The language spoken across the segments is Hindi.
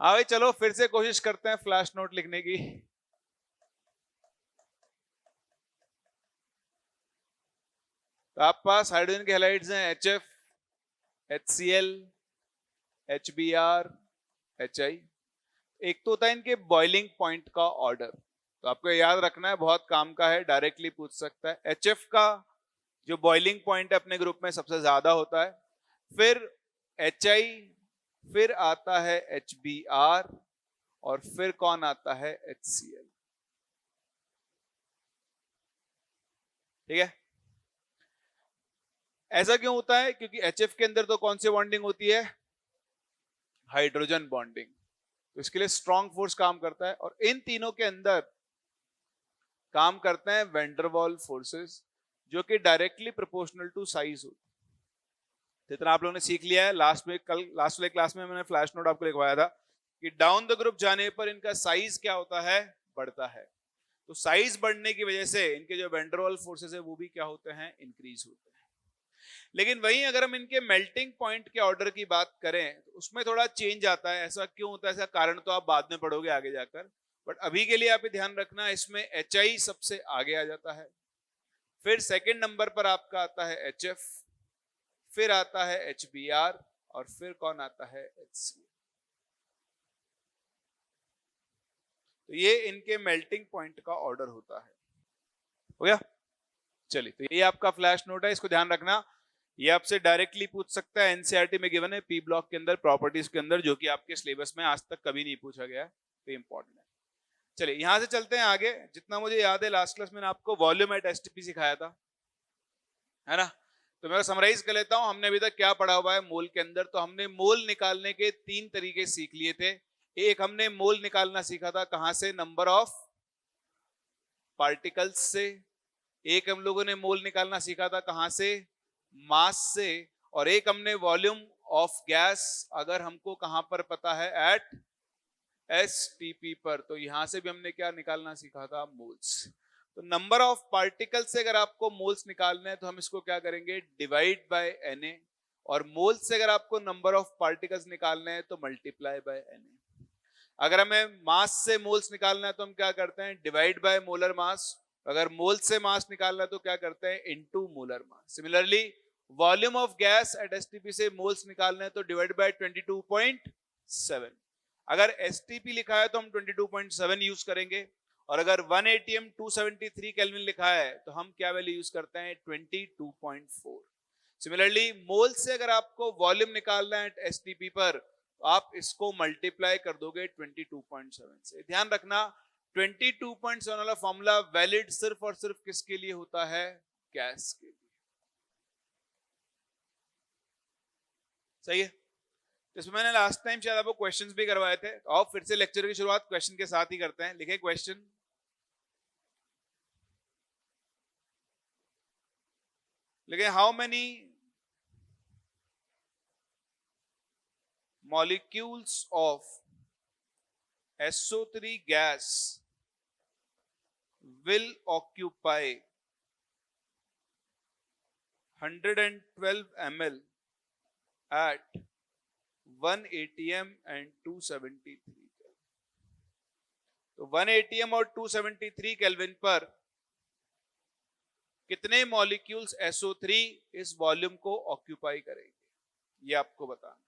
हाँ भाई चलो फिर से कोशिश करते हैं फ्लैश नोट लिखने की। तो आप पास हाइड्रोजन के हैलाइड्स हैं HF, HCl, HBr, HI। एक तो होता है इनके बॉइलिंग पॉइंट का ऑर्डर, तो आपको याद रखना है, बहुत काम का है, डायरेक्टली पूछ सकता है। HF का जो बॉइलिंग पॉइंट है अपने ग्रुप में सबसे ज्यादा होता है, फिर HI, फिर आता है HBr, और फिर कौन आता है? HCl। ठीक है, ऐसा क्यों होता है? क्योंकि HF के अंदर तो कौन सी बॉन्डिंग होती है? Hydrogen bonding. तो इसके लिए स्ट्रॉन्ग फोर्स काम करता है, और इन तीनों के अंदर काम करते हैं वेंडरवॉल फोर्सेस, जो कि डायरेक्टली प्रोपोर्शनल टू साइज होती है। जितना आप लोगों ने सीख लिया है लास्ट में, कल लास्ट वाले क्लास में मैंने फ्लैश नोट आपको लिखवाया था कि डाउन द ग्रुप जाने पर इनका साइज क्या होता है? बढ़ता है। तो साइज बढ़ने की वजह से इनके जो वेंडरवॉल फोर्सेस है वो भी क्या होते हैं? इंक्रीज होते हैं। लेकिन वहीं अगर हम इनके मेल्टिंग पॉइंट के ऑर्डर की बात करें तो उसमें थोड़ा चेंज आता है। ऐसा क्यों होता है? ऐसा कारण तो आप बाद में पढ़ोगे आगे जाकर, बट अभी के लिए आप ये ध्यान रखना, इसमें HI सबसे आगे आ जाता है, फिर सेकंड नंबर पर आपका आता है HF, फिर आता है HBr, और फिर कौन आता है? HCl। तो ये इनके मेल्टिंग पॉइंट का ऑर्डर होता है। हो गया? चलिए, तो ये आपका फ्लैश नोट है, इसको ध्यान रखना। ये आपसे डायरेक्टली पूछ सकता है, एनसीईआरटी में गिवन है पी ब्लॉक के अंदर प्रॉपर्टीज के अंदर, जो कि आपके सिलेबस में आज तक कभी नहीं पूछा गया है, तो इंपॉर्टेंट है। चलिए यहां से चलते हैं आगे। जितना मुझे याद है लास्ट क्लास में आपको वॉल्यूम एट एसटीपी सिखाया था, है ना? तो मैं समराइज कर लेता हूं, हमने अभी तक क्या पढ़ा हुआ है मोल के अंदर। तो हमने मोल निकालने के 3 तरीके सीख लिए थे। एक हमने मोल निकालना सीखा था कहां से? नंबर ऑफ पार्टिकल्स से। एक हम लोगों ने मोल निकालना सीखा था कहां से? मास से। और एक हमने वॉल्यूम ऑफ गैस, अगर हमको कहां पर पता है? एट एसटीपी पर। तो यहां से भी हमने क्या निकालना सीखा था? मोल्स। तो नंबर ऑफ पार्टिकल से अगर आपको मोल्स निकालना है तो हम इसको क्या करेंगे? Divide by Na। और मोल्स से अगर आपको नंबर ऑफ पार्टिकल्स निकालना है तो मल्टीप्लाई बाय Na। अगर हमें मास से मोल्स निकालना है तो हम क्या करते हैं? Divide by molar mass. अगर मोल से मास निकालना है तो क्या करते हैं? Into molar mass. Similarly volume of gas at STP से मोल्स निकालना है तो डिवाइड बाय 22.7। अगर एसटीपी लिखा है तो हम 22.7 यूज करेंगे, और अगर 1 atm 273 केल्विन लिखा है तो हम क्या वैल्यू यूज करते हैं? 22.4। सिमिलरली मोल से अगर आपको वॉल्यूम निकालना है एसटीपी पर, तो आप इसको मल्टीप्लाई कर दोगे 22.7 से। ध्यान रखना 22.7 वाला फॉर्मूला वैलिड सिर्फ और सिर्फ किसके लिए होता है? गैस के लिए। सही है? इसमें मैंने लास्ट टाइम शायद आपको क्वेश्चंस भी करवाए थे, और फिर से लेक्चर की शुरुआत क्वेश्चन के साथ ही करते हैं। लिखे क्वेश्चन। लिखे how many molecules of SO3 gas will occupy 112 ml at 1 atm and 273 Kelvin। तो 1 atm और 273 केल्विन पर कितने मॉलिक्यूल्स SO3 इस वॉल्यूम को ऑक्यूपाई करेंगे, ये आपको बताना।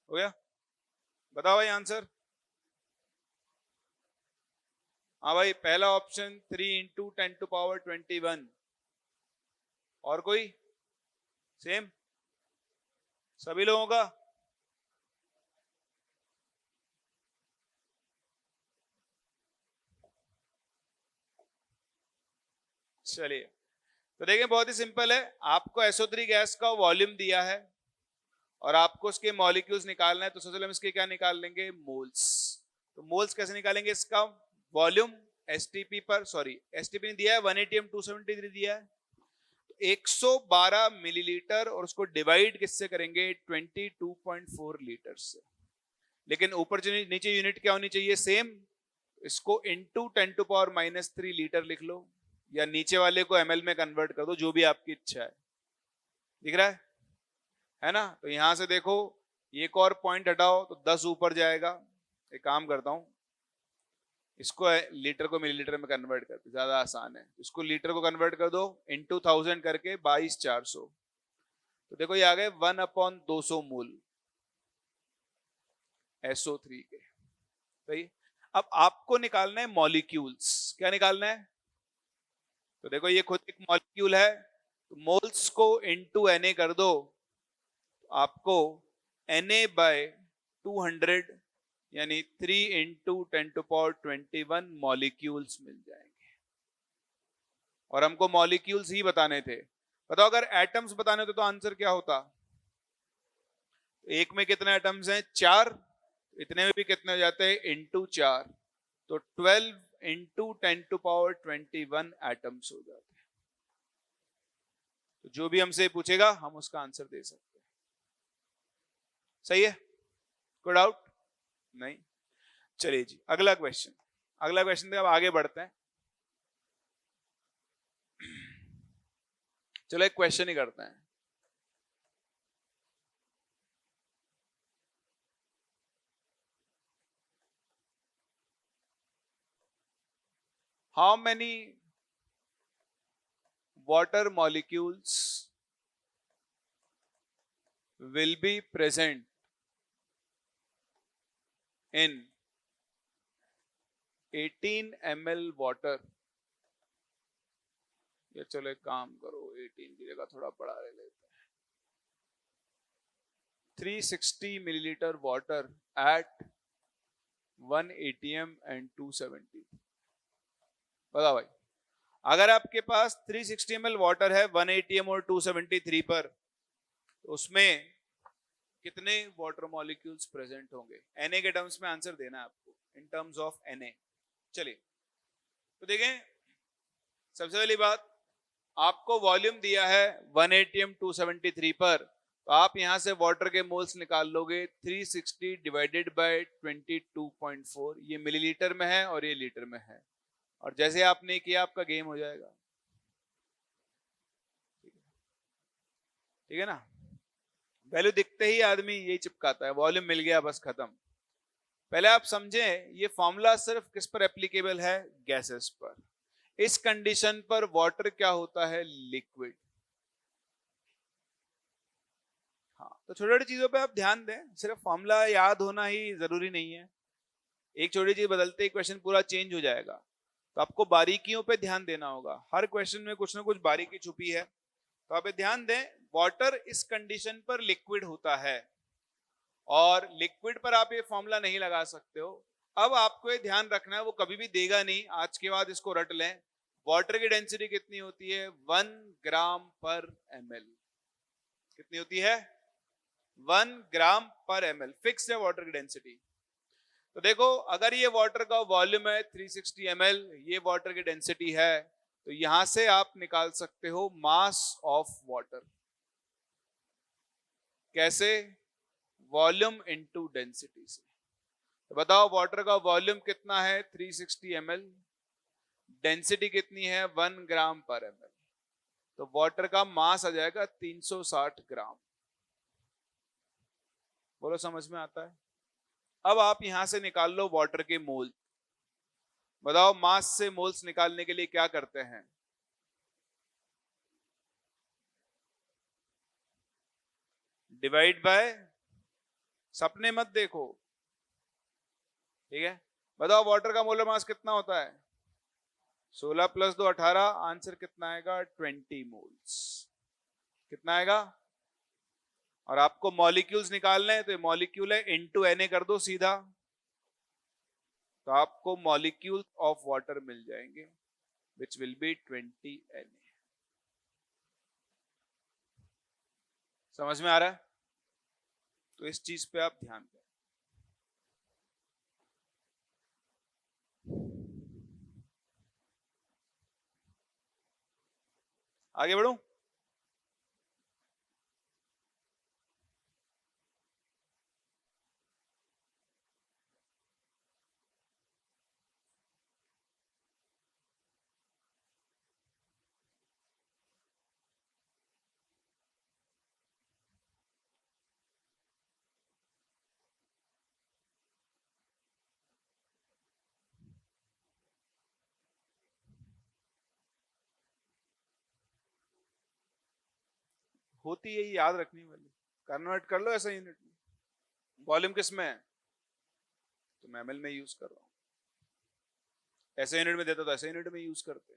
हो गया? बताओ भाई आंसर। हाँ भाई, पहला ऑप्शन 3 इंटू 10⁻21। और कोई? सेम सभी लोगों का? चलिए, तो देखिए बहुत ही सिंपल है। आपको SO3 गैस का वॉल्यूम दिया है और आपको उसके मॉलिक्यूल्स निकालना है, तो सबसे पहले हम इसके क्या निकाल लेंगे? मोल्स। तो मोल्स कैसे निकालेंगे? इसका वॉल्यूम एसटीपी पर, सॉरी एसटीपी नहीं दिया है, 1 atm 273 दिया है, 112 मिलीलीटर, और उसको डिवाइड किससे करेंगे? 22.4 लीटर से। लेकिन ऊपर नीचे यूनिट क्या होनी चाहिए? सेम। इसको इंटू 10⁻³ लीटर लिख लो, या नीचे वाले को ml में कन्वर्ट कर दो, जो भी आपकी इच्छा है। दिख रहा है ना? तो यहां से देखो एक और पॉइंट हटाओ तो 10 ऊपर जाएगा। एक काम करता हूं, इसको लीटर को मिलीलीटर में कन्वर्ट करते, ज्यादा आसान है। इसको लीटर को कन्वर्ट कर दो इंटू 1000 करके 22,400, तो देखो ये आ गए 1/200 मूल SO3 के। सही। अब आपको निकालना है मॉलिक्यूल्स। क्या निकालना है? तो देखो ये खुद एक मॉलिक्यूल है, तो मोल्स को इनटू Na कर दो, तो आपको Na/200 यानी 3 इंटू 10⁻21 मॉलिक्यूल्स मिल जाएंगे। और हमको मॉलिक्यूल्स ही बताने थे। बताओ अगर एटम्स बताने होते तो आंसर क्या होता? एक में कितने एटम्स हैं? 4। इतने में भी कितने हो जाते हैं? इंटू 4, तो 12 इंटू 10⁻21 एटम्स हो जाते हैं। तो जो भी हमसे पूछेगा हम उसका आंसर दे सकते हैं। सही है? कोई डाउट नहीं? चलिए जी अगला क्वेश्चन। अगला क्वेश्चन अब आगे बढ़ते हैं। चलो एक क्वेश्चन ही करते हैं। How many water molecules will be present in 18 ml water? ये चलो एक काम करो, 18 की जगह थोड़ा बड़ा ले लेते हैं। 360 millilitre water at 1 ATM and 270। बताओ भाई, अगर आपके पास 360 ml वाटर है 1 ATM और 273 पर, तो उसमें कितने वाटर मॉलिक्यूल्स प्रेजेंट होंगे? Na के टर्म्स में आंसर देना है आपको, इन टर्म्स ऑफ Na। चलिए तो देखें, सबसे पहली बात, आपको वॉल्यूम दिया है 1 ATM 273 पर, तो आप यहां से वाटर के मोल्स निकाल लोगे 360 डिवाइडेड बाय 22.4। ये मिलीलीटर में है और ये लीटर में है, और जैसे आपने किया आपका गेम हो जाएगा। ठीक है ना? वैल्यू दिखते ही आदमी यही चिपकाता है, वॉल्यूम मिल गया बस खत्म। पहले आप समझें ये फॉर्मूला सिर्फ किस पर एप्लीकेबल है? गैसेस पर। इस कंडीशन पर वाटर क्या होता है? लिक्विड। हाँ, तो छोटी छोटी चीजों पे आप ध्यान दें, सिर्फ फॉर्मूला याद होना ही जरूरी नहीं है। एक छोटी चीज बदलते ही क्वेश्चन पूरा चेंज हो जाएगा, तो आपको बारीकियों पे ध्यान देना होगा। हर क्वेश्चन में कुछ ना कुछ बारीकी छुपी है, तो आप ध्यान दें। वाटर इस कंडीशन पर लिक्विड होता है, और लिक्विड पर आप ये फॉर्मूला नहीं लगा सकते हो। अब आपको ये ध्यान रखना है, वो कभी भी देगा नहीं, आज के बाद इसको रट लें। वाटर की डेंसिटी कितनी होती है? 1 ग्राम पर ml। कितनी होती है? 1 ग्राम पर ml, फिक्स है वाटर की डेंसिटी। तो देखो अगर ये वाटर का वॉल्यूम है 360 ml, ये वाटर की डेंसिटी है, तो यहां से आप निकाल सकते हो मास ऑफ वाटर। कैसे? वॉल्यूम इनटू डेंसिटी से। तो बताओ वाटर का वॉल्यूम कितना है? 360 ml, डेंसिटी कितनी है? 1 ग्राम पर ml, तो वाटर का मास आ जाएगा 360 ग्राम। बोलो समझ में आता है? अब आप यहां से निकाल लो वाटर के मोल। बताओ मास से मोल्स निकालने के लिए क्या करते हैं? डिवाइड बाय, सपने मत देखो। ठीक है, बताओ वाटर का मोलर मास कितना होता है? 16 + 2 18। आंसर कितना आएगा? 20 मोल्स। कितना आएगा? और आपको मॉलिक्यूल्स निकालने हैं, तो ये मॉलिक्यूल है, इनटू Na कर दो सीधा, तो आपको मॉलिक्यूल ऑफ वाटर मिल जाएंगे, विच विल बी 20 Na। समझ में आ रहा है? तो इस चीज पे आप ध्यान दें। आगे बढ़ूं? होती है, याद रखनी वाली। कन्वर्ट कर लो ऐसा यूनिट में। वॉल्यूम किस में है, तो मैं एमएल में यूज कर रहा हूं। ऐसे यूनिट में देता तो ऐसे यूनिट में यूज करते।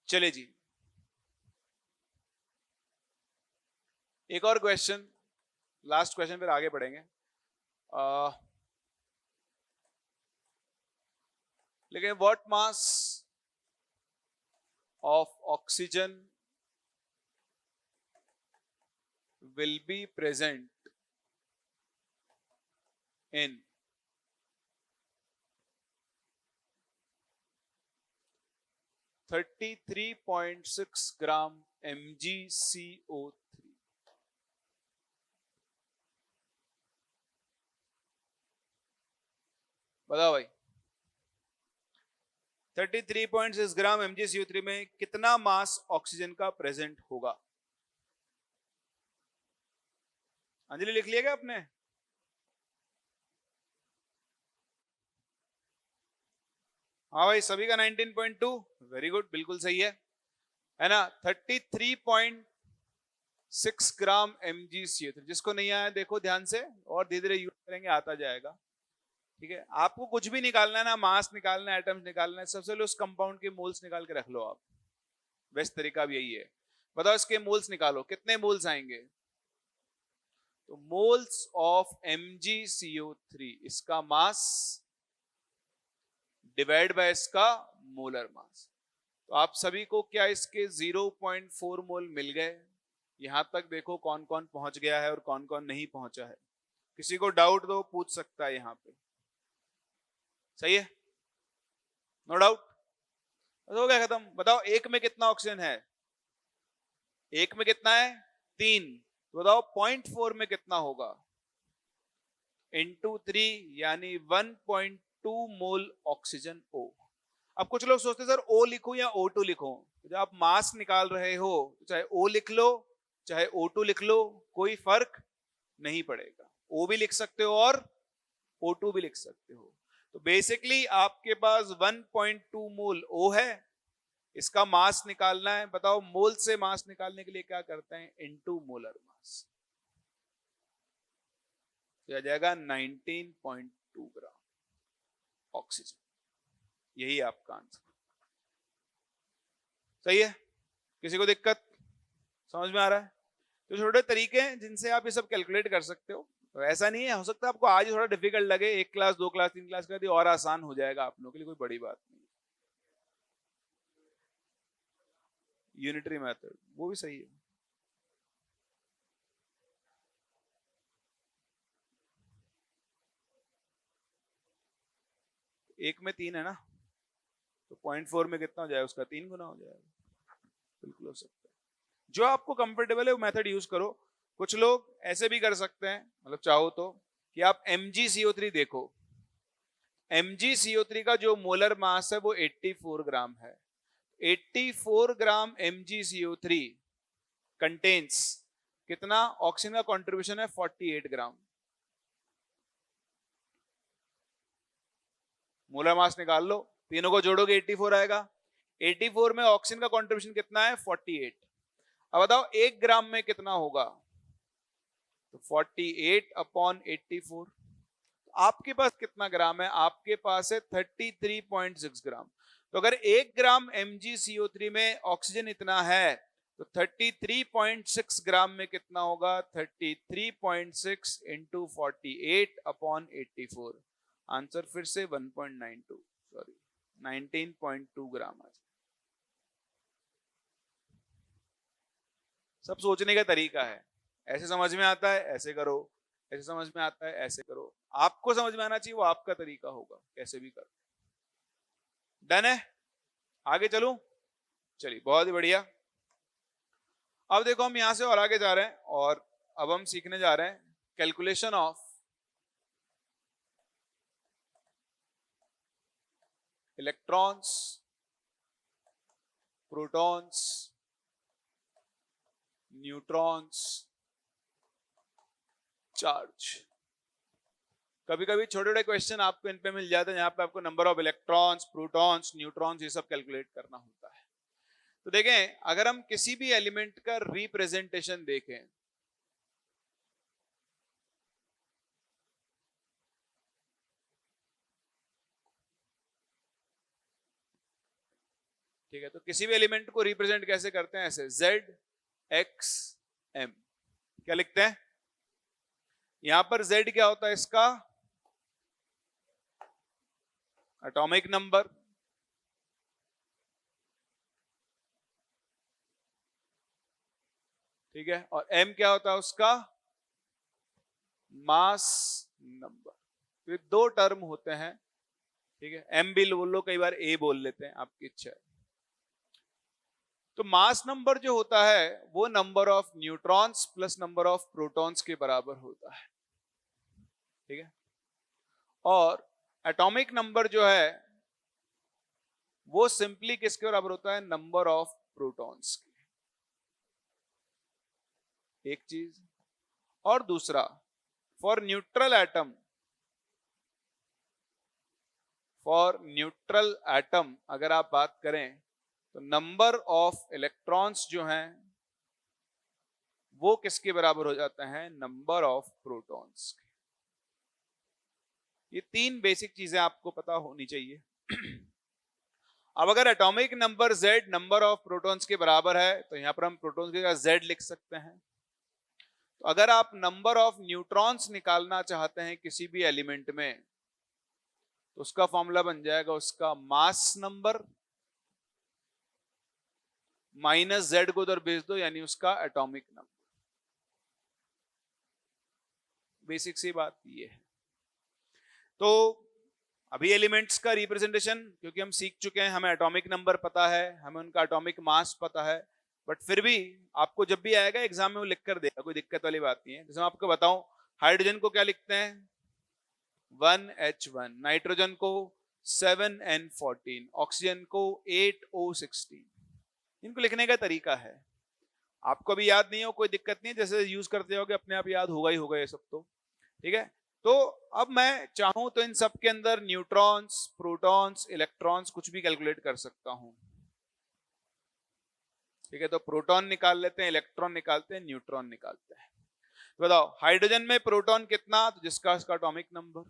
चले जी, एक और क्वेश्चन, लास्ट क्वेश्चन, फिर आगे बढ़ेंगे। लेकिन what mass of oxygen will be present in 33.6 gram mgCO3। बताओ भाई, 33.6 ग्राम mgCO3 में कितना मास ऑक्सीजन का प्रेजेंट होगा? अंजलि लिख लिया क्या आपने? हाँ भाई, सभी का 19.2, वेरी गुड, बिल्कुल सही है ना। 33.6 ग्राम mgCO3। जिसको नहीं आया देखो ध्यान से, और धीरे धीरे यूज करेंगे, आता जाएगा। ठीक है, आपको कुछ भी निकालना है ना, मास निकालना है, एटम्स निकालना है, सबसे पहले उस कंपाउंड के मोल्स निकाल के रख लो आप। बेस्ट तरीका भी यही है। बताओ इसके मोल्स निकालो, कितने मोल्स आएंगे? तो मोल्स ऑफ mgCO3, इसका मास डिवाइड बाय इसका मोलर मास। तो आप सभी को क्या इसके 0.4 मोल मिल गए? यहां तक देखो कौन कौन पहुंच गया है और कौन कौन नहीं पहुंचा है। किसी को डाउट दो, पूछ सकता है यहां पे। सही है, नो डाउट। हो गया खत्म। बताओ एक में कितना ऑक्सीजन है? एक में कितना है? 3। तो बताओ 0.4 में कितना होगा? इंटू 3, यानी 1.2 मोल ऑक्सीजन O। अब कुछ लोग सोचते सर O लिखूं या O2 लिखूं? तो जब आप मास निकाल रहे हो, चाहे O लिख लो चाहे O2 लिख लो, कोई फर्क नहीं पड़ेगा। O भी लिख सकते हो और O2 भी लिख सकते हो। तो बेसिकली आपके पास 1.2 मोल O है, इसका मास निकालना है। बताओ मोल से मास निकालने के लिए क्या करते हैं? Into molar mass. तो आ जाएगा 19.2 ग्राम ऑक्सीजन। यही आपका आंसर। सही है, किसी को दिक्कत समझ में आ रहा है? तो छोटे तरीके हैं जिनसे आप ये सब कैलकुलेट कर सकते हो। तो ऐसा नहीं है, हो सकता है आपको आज थोड़ा डिफिकल्ट लगे, 1 क्लास 2 क्लास 3 क्लास कर दी और आसान हो जाएगा आप लोगों के लिए, कोई बड़ी बात नहीं। यूनिटरी मेथड वो भी सही है। एक में 3 है ना, तो 0.4 में कितना हो जाएगा? उसका 3 गुना हो जाएगा। बिल्कुल हो सकता है, जो आपको कंफर्टेबल है वो मेथड यूज करो। कुछ लोग ऐसे भी कर सकते हैं, मतलब चाहो तो, कि आप mgCO3 देखो। mgCO3 का जो मोलर मास है वो 84 ग्राम है। 84 ग्राम mgCO3 कंटेन्स कितना? ऑक्सीजन का कंट्रीब्यूशन है 48 ग्राम। मोलर मास निकाल लो, तीनों को जोड़ोगे 84 आएगा। 84 में ऑक्सीजन का कंट्रीब्यूशन कितना है? 48। अब बताओ 1 ग्राम में कितना होगा? तो 48 अपॉन 84। आपके पास कितना ग्राम है? आपके पास है 33.6 ग्राम। तो अगर 1 ग्राम mgCO3 में ऑक्सीजन इतना है, तो 33.6 ग्राम में कितना होगा? 33.6 इंटू 48 अपॉन 84। आंसर फिर से 1.92, सॉरी 19.2 ग्राम आ। सब सोचने का तरीका है। ऐसे समझ में आता है ऐसे करो, ऐसे समझ में आता है ऐसे करो। आपको समझ में आना चाहिए, वो आपका तरीका होगा, कैसे भी करो। डन है? आगे चलूं? चलिए, बहुत ही बढ़िया। अब देखो हम यहां से और आगे जा रहे हैं, और अब हम सीखने जा रहे हैं calculation of electrons, protons, neutrons, charge. कभी कभी छोटे छोटे क्वेश्चन आपको इन पे मिल जाते हैं, यहाँ पे आपको number of electrons, protons, neutrons ये सब कैलकुलेट करना होता है। तो देखें, अगर हम किसी भी एलिमेंट का रिप्रेजेंटेशन देखें, ठीक है, तो किसी भी एलिमेंट को रिप्रेजेंट कैसे करते हैं? ऐसे Z X M। क्या लिखते हैं? यहां पर Z क्या होता है? इसका एटॉमिक नंबर, ठीक है, और M क्या होता है? उसका मास नंबर। तो ये दो टर्म होते हैं, ठीक है। M भी बोल लो, कई बार A बोल लेते हैं, आपकी इच्छा है। तो मास नंबर जो होता है वो number of neutrons plus number of protons के बराबर होता है, ठीक है। और एटॉमिक नंबर जो है वो सिंपली किसके बराबर होता है? नंबर ऑफ प्रोटॉन्स के। एक चीज, और दूसरा, फॉर न्यूट्रल एटम, अगर आप बात करें तो नंबर ऑफ इलेक्ट्रॉन्स जो हैं वो किसके बराबर हो जाते हैं? नंबर ऑफ प्रोटॉन्स के। ये तीन बेसिक चीजें आपको पता होनी चाहिए। अब अगर atomic number Z number of protons के बराबर है तो यहां पर हम प्रोटॉन्स की जगह Z लिख सकते हैं। तो अगर आप नंबर ऑफ न्यूट्रॉन्स निकालना चाहते हैं किसी भी एलिमेंट में, तो उसका फॉर्मूला बन जाएगा उसका मास नंबर माइनस Z को उधर भेज दो, यानी उसका एटॉमिक नंबर। बेसिक सी बात ये है। तो अभी एलिमेंट्स का रिप्रेजेंटेशन क्योंकि हम सीख चुके हैं, हमें एटॉमिक नंबर पता है, हमें उनका एटॉमिक मास पता है, बट फिर भी आपको जब भी आएगा एग्जाम में वो लिख कर देगा, कोई दिक्कत वाली बात नहीं है। जैसे मैं आपको बताऊं, हाइड्रोजन को क्या लिखते हैं? 1H1, नाइट्रोजन को 7N14, ऑक्सीजन को 8O16। इनको लिखने का तरीका है, आपको भी याद नहीं हो कोई दिक्कत नहीं है, जैसे यूज करते होगे अपने आप याद होगा ही होगा ये सब, तो ठीक है। तो अब मैं चाहूं तो इन सब के अंदर न्यूट्रॉन्स, प्रोटॉन्स, इलेक्ट्रॉन्स कुछ भी कैलकुलेट कर सकता हूं, ठीक है। तो प्रोटॉन निकाल लेते हैं, इलेक्ट्रॉन निकालते हैं, न्यूट्रॉन निकालते हैं। तो बताओ हाइड्रोजन में प्रोटॉन कितना? तो जिसका उसका एटॉमिक नंबर,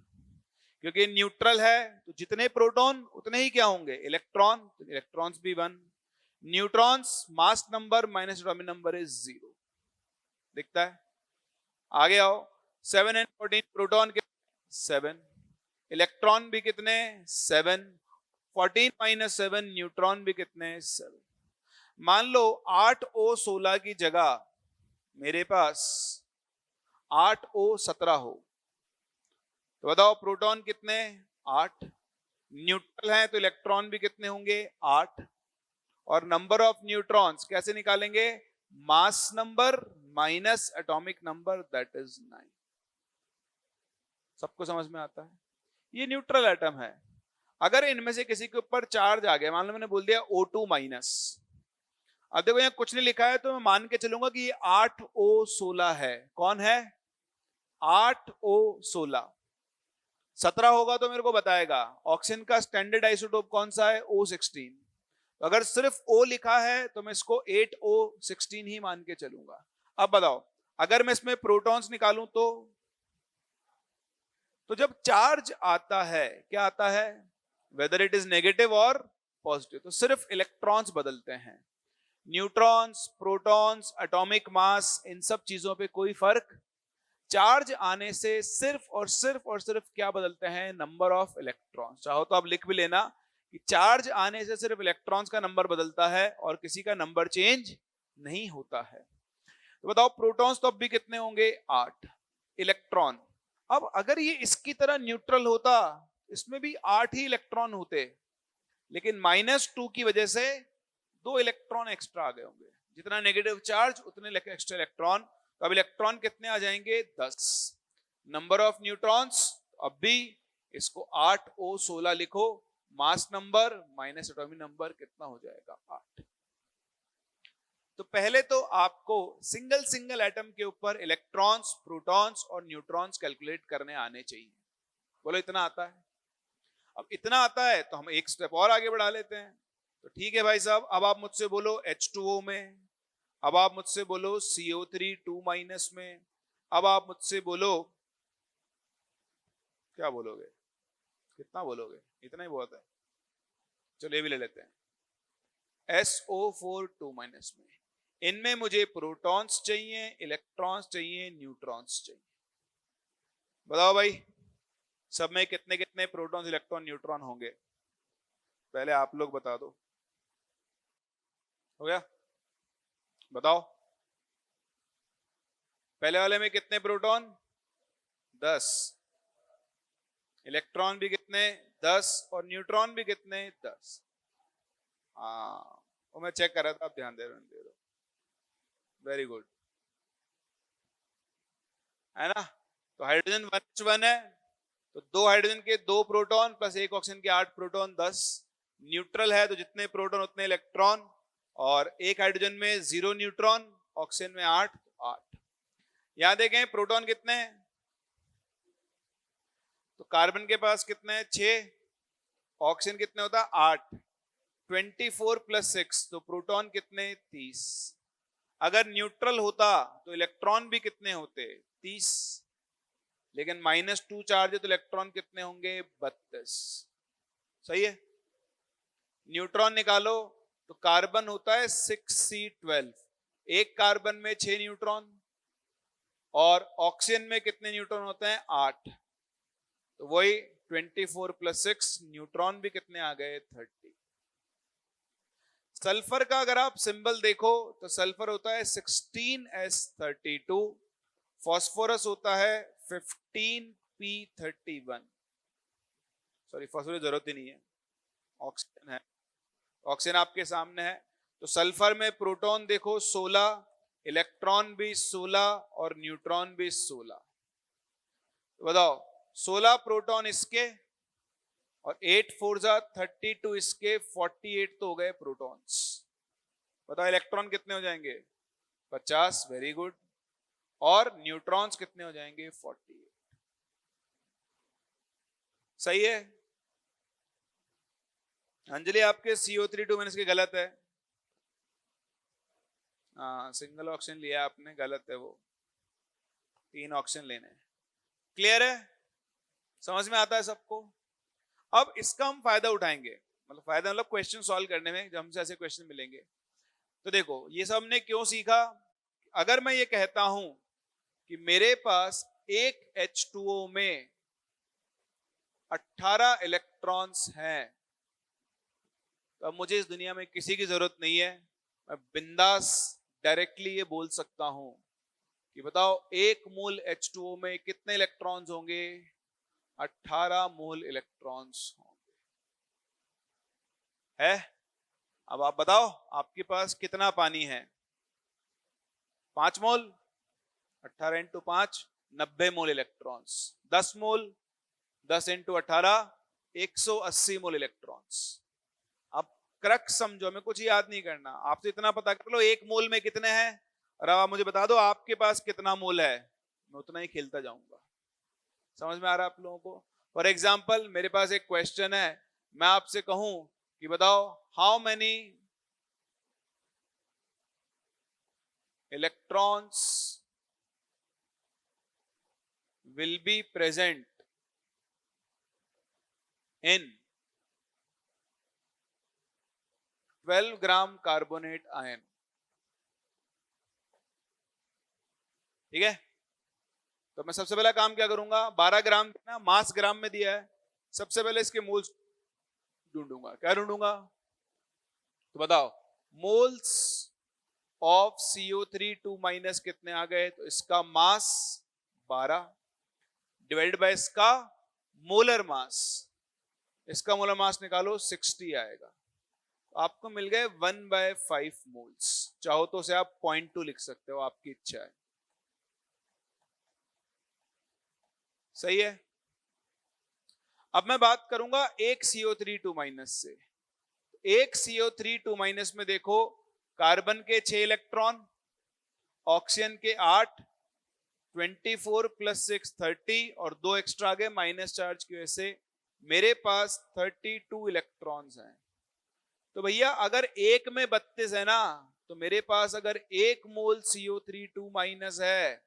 क्योंकि न्यूट्रल है तो जितने प्रोटॉन उतने ही क्या होंगे? इलेक्ट्रॉन, तो इलेक्ट्रॉन्स भी 1। Neutrons mass number minus atomic number is 0, दिखता है। आगे आओ, 7N14 प्रोटॉन के 7, इलेक्ट्रॉन भी कितने? 7, 14 माइनस 7 न्यूट्रॉन भी कितने? 7। मान लो 8O16 की जगह मेरे पास 8O17 हो, तो बताओ प्रोटॉन कितने? 8। न्यूट्रल है तो इलेक्ट्रॉन भी कितने होंगे? 8। और नंबर ऑफ न्यूट्रॉन्स कैसे निकालेंगे? Mass number minus atomic number, that is 9। सबको समझ में आता है? ये न्यूट्रल एटम है। अगर इनमें से किसी के ऊपर चार्ज आ गया, मान लो मैंने बोल दिया O2 माइनस, अब देखो यहाँ कुछ नहीं लिखा है तो मैं मान के चलूंगा कि ये 8O16 है। कौन है? 8O16। 17 होगा तो मेरे को बताएगा। ऑक्सीजन का स्टैंडर्ड आइसोटोप कौन सा है? O16। तो अगर सिर्फ O लिखा है तो मैं इसको 8O16 ही मान के चलूंगा। अब बताओ अगर मैं इसमें प्रोटॉन्स निकालूं तो जब चार्ज आता है, क्या आता है? वेदर इट इज नेगेटिव और पॉजिटिव, तो सिर्फ इलेक्ट्रॉन्स बदलते हैं। न्यूट्रॉन्स, प्रोटॉन्स, एटॉमिक मास, इन सब चीजों पे कोई फर्क। चार्ज आने से सिर्फ और सिर्फ क्या बदलते हैं? Number of electrons. चाहो तो आप लिख भी लेना कि चार्ज आने से सिर्फ इलेक्ट्रॉन्स का नंबर बदलता है और किसी का नंबर चेंज नहीं होता है। तो बताओ प्रोटॉन्स तो अब भी कितने होंगे? 8। इलेक्ट्रॉन, अब अगर ये इसकी तरह न्यूट्रल होता, इसमें भी 8 ही इलेक्ट्रॉन होते, लेकिन -2 की वजह से 2 इलेक्ट्रॉन एक्स्ट्रा आ गए होंगे। जितना नेगेटिव चार्ज उतने एक्स्ट्रा इलेक्ट्रॉन, तो अब इलेक्ट्रॉन कितने आ जाएंगे? 10। नंबर ऑफ न्यूट्रॉन्स, अब भी इसको 8O16 लिखो, mass number minus atomic number कितना हो जाएगा? 8। तो पहले तो आपको सिंगल एटम के ऊपर इलेक्ट्रॉन्स, प्रोटॉन्स और न्यूट्रॉन्स कैलकुलेट करने आने चाहिए। बोलो इतना आता है? अब इतना आता है तो हम एक स्टेप और आगे बढ़ा लेते हैं। तो ठीक है भाई साहब, अब आप मुझसे बोलो H2O में, अब आप मुझसे बोलो CO3 2- में, अब आप मुझसे बोलो, क्या बोलोगे, कितना बोलोगे, इतना ही बहुत है, चलो ये भी ले लेते हैं, SO4 2- में। इनमें मुझे प्रोटॉन्स चाहिए, इलेक्ट्रॉन्स चाहिए, न्यूट्रॉन्स चाहिए। बताओ भाई सब में कितने कितने प्रोटॉन्स, इलेक्ट्रॉन, न्यूट्रॉन होंगे, पहले आप लोग बता दो। हो गया, बताओ पहले वाले में कितने प्रोटॉन, 10, इलेक्ट्रॉन भी कितने, 10, और न्यूट्रॉन भी कितने, 10। हाँ वो मैं चेक कर रहा था, आप ध्यान दे रहे हो, वेरी गुड, है ना। तो हाइड्रोजन 1H1 है, तो 2 हाइड्रोजन के 2 प्रोटॉन प्लस 1 ऑक्सीजन के 8 प्रोटॉन 10। न्यूट्रल है तो जितने प्रोटॉन उतने इलेक्ट्रॉन, और एक हाइड्रोजन में 0 न्यूट्रॉन, ऑक्सीजन में 8 8। यहां देखें प्रोटॉन कितने हैं, तो कार्बन के पास कितने हैं, 6, ऑक्सीजन कितने होता है 8, 24 + 6, तो प्रोटॉन कितने, 30। अगर न्यूट्रल होता तो इलेक्ट्रॉन भी कितने होते, 30, लेकिन -2 चार्ज है तो इलेक्ट्रॉन कितने होंगे, 32। सही है। न्यूट्रॉन निकालो तो कार्बन होता है 6C12, एक कार्बन में 6 न्यूट्रॉन, और ऑक्सीजन में कितने न्यूट्रॉन होते हैं, 8, तो वही 24 + 6, न्यूट्रॉन भी कितने आ गए, 30। सल्फर का अगर आप सिंबल देखो तो सल्फर होता है 16S32, फास्फोरस होता है 15P31, सॉरी फास्फोरस जरूरत ही नहीं है, ऑक्सीजन है, ऑक्सीजन आपके सामने है। तो सल्फर में प्रोटॉन देखो 16, इलेक्ट्रॉन भी 16, और न्यूट्रॉन भी 16। तो बताओ 16 प्रोटॉन इसके और 8 4 32 इसके, 48 तो हो गए प्रोटॉन्स। बताओ इलेक्ट्रॉन कितने हो जाएंगे, 50, वेरी गुड, और न्यूट्रॉन्स कितने हो जाएंगे, 48। सही है। अंजलि आपके CO3 2- के गलत है, हाँ सिंगल ऑक्सीजन लिया आपने, गलत है वो, 3 ऑक्सीजन लेने। क्लियर है, समझ में आता है सबको। अब इसका हम फायदा उठाएंगे, मतलब फायदा मतलब क्वेश्चन सॉल्व करने में, जब हमसे ऐसे क्वेश्चन मिलेंगे। तो देखो ये सब हमने क्यों सीखा, अगर मैं ये कहता हूं कि मेरे पास एक H2O में 18 इलेक्ट्रॉन्स हैं, तो अब मुझे इस दुनिया में किसी की जरूरत नहीं है, मैं बिंदास डायरेक्टली ये बोल सकता हूं कि बताओ एक मोल H2O में कितने इलेक्ट्रॉन्स होंगे, 18 मोल इलेक्ट्रॉन्स होंगे, है। अब आप बताओ आपके पास कितना पानी है, 5 मोल, 18 × 5 90 मोल इलेक्ट्रॉन्स, 10 मोल, 10 × 18 180 मोल इलेक्ट्रॉन्स। अब क्रक्स समझो, हमें कुछ याद नहीं करना, आपसे इतना पता कर लो एक मोल में कितने हैं, और अब आप मुझे बता दो आपके पास कितना मोल है, मैं उतना ही खेलता जाऊंगा। समझ में आ रहा है आप लोगों को। फॉर एग्जाम्पल मेरे पास एक क्वेश्चन है, मैं आपसे कहूं कि बताओ how many electrons will be present in 12 gram carbonate ion. ठीक है, तो मैं सबसे पहला काम क्या करूंगा, 12 ग्राम ना मास ग्राम में दिया है, सबसे पहले इसके मोल्स ढूंढूंगा। क्या ढूंढूंगा, तो बताओ मोल्स ऑफ CO3 2- कितने आ गए, तो इसका मास 12 डिवाइडेड बाय इसका मोलर मास, इसका मोलर मास निकालो 60 आएगा, आपको मिल गए 1/5 मोल्स। चाहो तो उसे आप 0.2 लिख सकते हो, आपकी इच्छा है। सही है। अब मैं बात करूंगा एक CO3 2- से। एक CO3 2- में देखो कार्बन के 6 इलेक्ट्रॉन, ऑक्सीजन के 8, 24 + 6 30, और 2 एक्स्ट्रा आ गए माइनस चार्ज की वजह से, मेरे पास 32 इलेक्ट्रॉन्स हैं। तो भैया अगर एक में 32 है ना, तो मेरे पास अगर 1 मोल CO3 2 माइनस है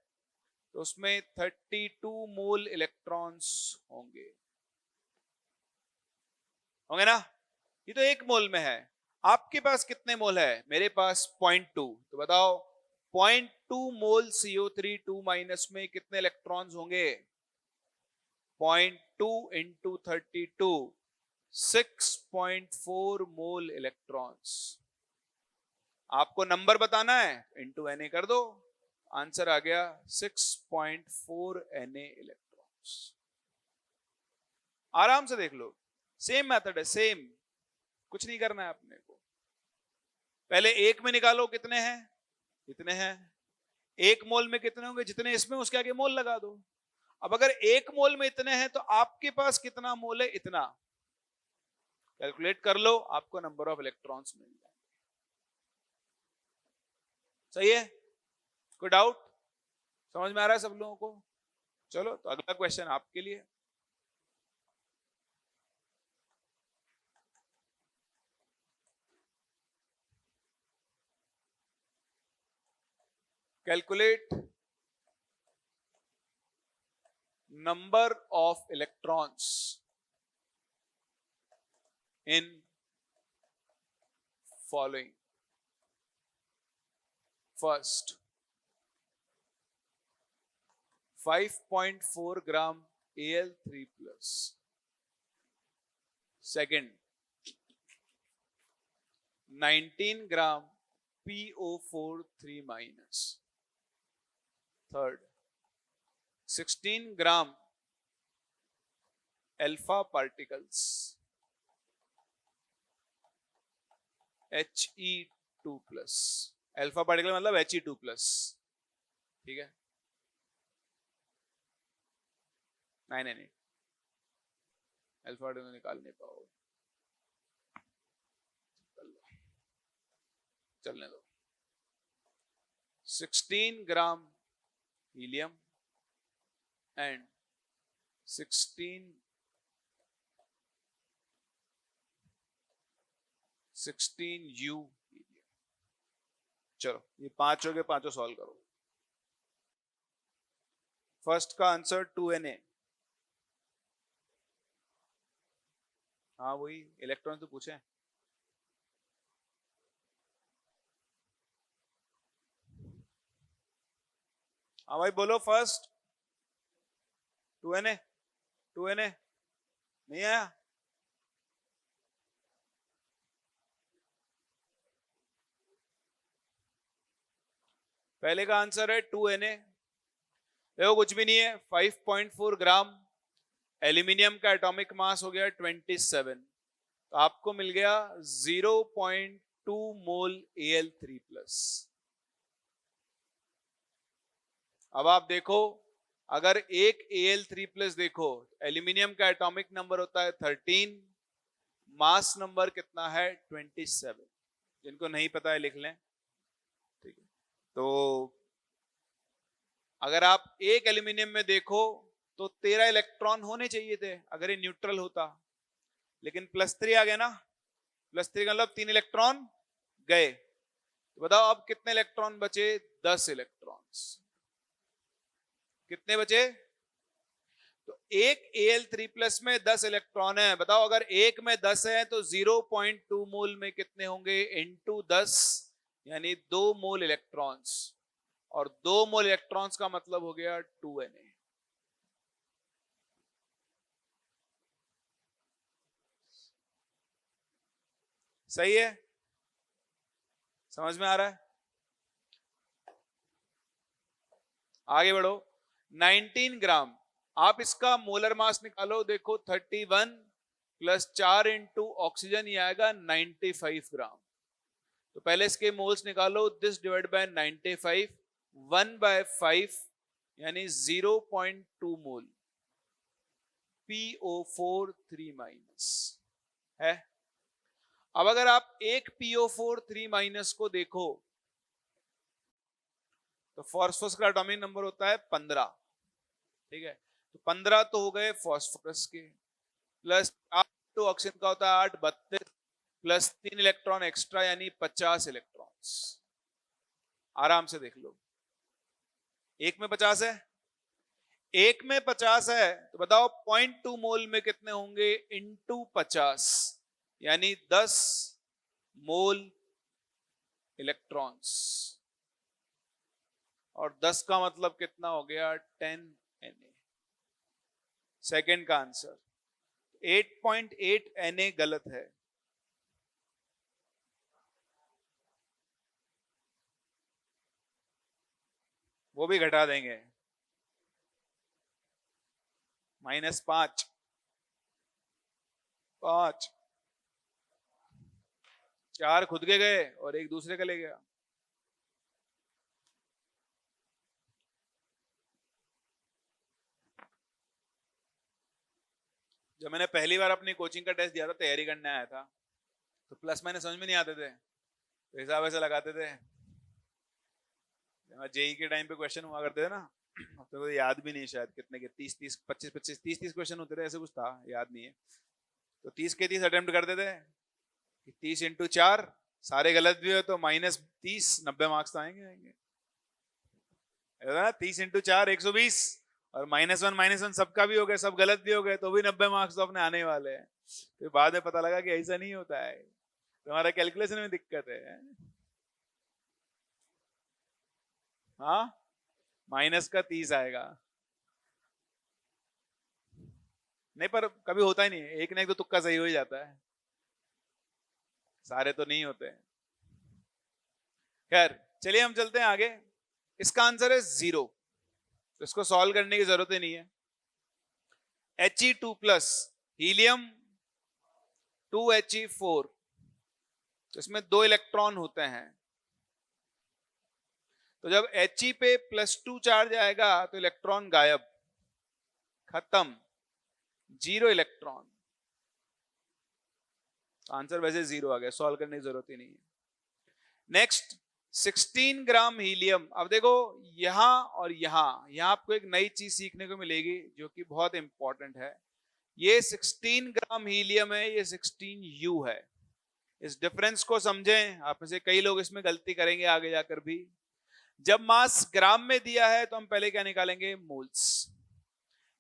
तो उसमें 32 मोल इलेक्ट्रॉन्स होंगे, होंगे ना। ये तो 1 मोल में है। आपके पास कितने मोल है? मेरे पास 0.2। तो बताओ 0.2 मोल CO3 2 माइनस में कितने इलेक्ट्रॉन्स होंगे? 0.2 इंटू 32, 6.4 मोल इलेक्ट्रॉन्स। आपको नंबर बताना है, इंटू Na कर दो, आंसर आ गया 6.4 Na इलेक्ट्रॉन्स। आराम से देख लो, सेम मेथड है, सेम, कुछ नहीं करना है अपने को। पहले एक में निकालो कितने हैं, इतने हैं। 1 मोल में कितने होंगे? जितने इसमें, उसके आगे मोल लगा दो। अब अगर 1 मोल में इतने हैं तो आपके पास कितना मोल है? इतना। कैलकुलेट कर लो, आपको नंबर ऑफ इलेक्ट्रॉन्स मिल जाए। सही है? कोई डाउट? समझ में आ रहा है सब लोगों को? चलो तो अगला क्वेश्चन आपके लिए। Calculate number of electrons in following. First 5.4 gram Al3 plus. Second 19 gram PO4 3 minus. Third 16 gram alpha particles He2 plus. Alpha particle मतलब He2 प्लस, ठीक है। नहीं, अल्फा पार्टिकल निकाल नहीं पाओ, चलने दो। 16 ग्राम हीलियम एंड 16 U हीलियम। चलो ये 5 हो गए, पांचों सॉल्व करो। फर्स्ट का आंसर 2Na। हाँ वही इलेक्ट्रॉन तो पूछे। हाँ भाई बोलो फर्स्ट। 2Na नहीं आया? पहले का आंसर है 2Na। देखो कुछ भी नहीं है, 5.4 ग्राम एल्यूमिनियम का एटॉमिक मास हो गया 27, तो आपको मिल गया 0.2 मोल Al3 प्लस। अब आप देखो, अगर एक Al3 प्लस देखो, एल्यूमिनियम का एटॉमिक नंबर होता है 13, मास नंबर कितना है 27। जिनको नहीं पता है लिख लें, ठीक है। तो अगर आप एक एल्यूमिनियम में देखो तो 13 इलेक्ट्रॉन होने चाहिए थे अगर ये न्यूट्रल होता, लेकिन +3 आ गया ना। +3 का मतलब 3 इलेक्ट्रॉन गए। तो बताओ अब कितने इलेक्ट्रॉन बचे? 10 इलेक्ट्रॉन्स। कितने बचे? तो एक Al3 प्लस में 10 इलेक्ट्रॉन है। बताओ अगर एक में 10 है तो 0.2 मोल में कितने होंगे? इनटू 10, यानी 2 मोल इलेक्ट्रॉन्स। और 2 मोल इलेक्ट्रॉन्स का मतलब हो गया 2Na। सही है? समझ में आ रहा है? आगे बढ़ो। 19 ग्राम, आप इसका मोलर मास निकालो। देखो 31 प्लस 4 इंटू ऑक्सीजन, ये आएगा 95 ग्राम। तो पहले इसके मोल्स निकालो। दिस डिवाइड बाय 95, 1/5 यानी 0.2 मोल PO4 3 माइनस है। अब अगर आप एक PO4 3 माइनस को देखो तो फॉस्फोरस का एटॉमिक नंबर होता है 15, ठीक है। तो 15 तो हो गए फॉस्फोरस के, प्लस 8 तो ऑक्सीजन का होता है 8, 32, प्लस 3 इलेक्ट्रॉन एक्स्ट्रा यानी 50 इलेक्ट्रॉन्स। आराम से देख लो, एक में 50 है, एक में 50 है, तो बताओ 0.2 मोल में कितने होंगे इंटू 50, यानी 10 मोल इलेक्ट्रॉन्स। और 10 का मतलब कितना हो गया 10 Na। सेकंड का आंसर 8.8 Na गलत है। वो भी घटा देंगे, -5, 5, 4 खुद के गए और एक दूसरे का ले गया। जब मैंने पहली बार अपनी कोचिंग का टेस्ट दिया था, तैयारी करने आया था, तो प्लस माइनस समझ में नहीं आते थे, तो हिसाब ऐसे लगाते थे। जेई के टाइम पे क्वेश्चन हुआ करते थे ना, तो याद भी नहीं शायद कितने के, 30 25 25 30 क्वेश्चन होते थे, ऐसे कुछ था, याद नहीं है। तो 30 के 30 अटेम्प्ट करते थे, 30 इंटू 4, सारे गलत भी हो तो -30, 90 मार्क्स तो आएंगे। 30 इंटू 4 120, और -1 सबका भी हो गया, सब गलत भी हो गए, तो भी 90 मार्क्स तो अपने आने वाले हैं। तो बाद में पता लगा कि ऐसा नहीं होता है, तुम्हारा कैलकुलेशन में दिक्कत है। हाँ, -30 आएगा। नहीं, पर कभी होता ही नहीं है, एक ना एक तो तुक्का सही हो ही जाता है, सारे तो नहीं होते। खैर चलिए हम चलते हैं आगे। इसका आंसर है 0, तो इसको सॉल्व करने की जरूरत ही नहीं है। He2+ हीलियम 2He4, तो इसमें 2 इलेक्ट्रॉन होते हैं, तो जब He पे +2 चार्ज आएगा तो इलेक्ट्रॉन गायब, खत्म, 0 इलेक्ट्रॉन। आंसर वैसे 0 आ गया, सॉल्व करने की जरूरत ही नहीं है। नेक्स्ट 16 ग्राम हीलियम। अब देखो यहां और यहां आपको एक नई चीज सीखने को मिलेगी जो कि बहुत इंपॉर्टेंट है। ये 16 ग्राम हीलियम है, ये 16U है। इस डिफरेंस को समझें, आप में से कई लोग इसमें गलती करेंगे आगे जाकर भी। जब मास ग्राम में दिया है तो हम पहले क्या निकालेंगे, मोल्स।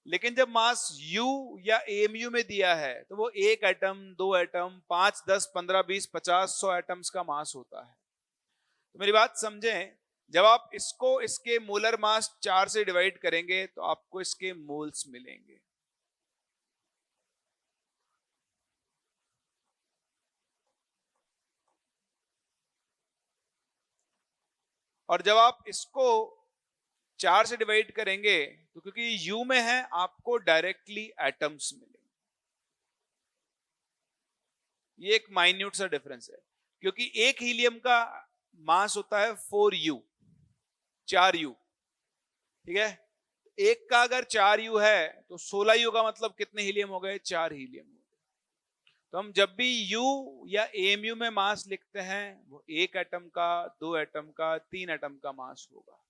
लेकिन जब मास U या AMU में दिया है तो वो 1 एटम, 2 एटम, 5, 10, 15, 20, 50, 100 एटम्स का मास होता है। तो मेरी बात समझें, जब आप इसको इसके मोलर मास 4 से डिवाइड करेंगे तो आपको इसके मोल्स मिलेंगे। और जब आप इसको 4 से डिवाइड करेंगे तो क्योंकि U में है, आपको डायरेक्टली एटम्स मिलेंगे। ये एक माइन्यूट सा डिफरेंस है, क्योंकि एक हीलियम का मास होता है 4U, 4U, ठीक है। एक का अगर 4U है तो 16U का मतलब कितने हीलियम हो गए, 4 हीलियम हो गए। तो हम जब भी U या AMU में मास लिखते हैं, वो 1 एटम का, 2 एटम का, 3 एटम का मास होगा।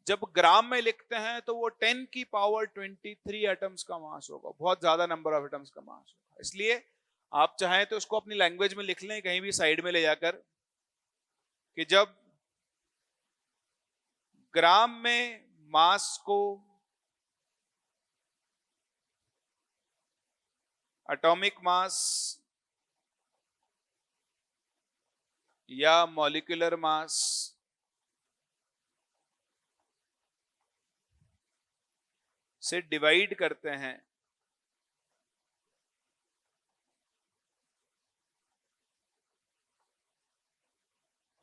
जब ग्राम में लिखते हैं तो वो 10 की पावर 23 एटम्स का मास होगा, बहुत ज्यादा नंबर ऑफ एटम्स का मास होगा। इसलिए आप चाहें तो उसको अपनी लैंग्वेज में लिख लें कहीं भी साइड में ले जाकर, कि जब ग्राम में मास को एटॉमिक मास या मॉलिक्यूलर मास से डिवाइड करते हैं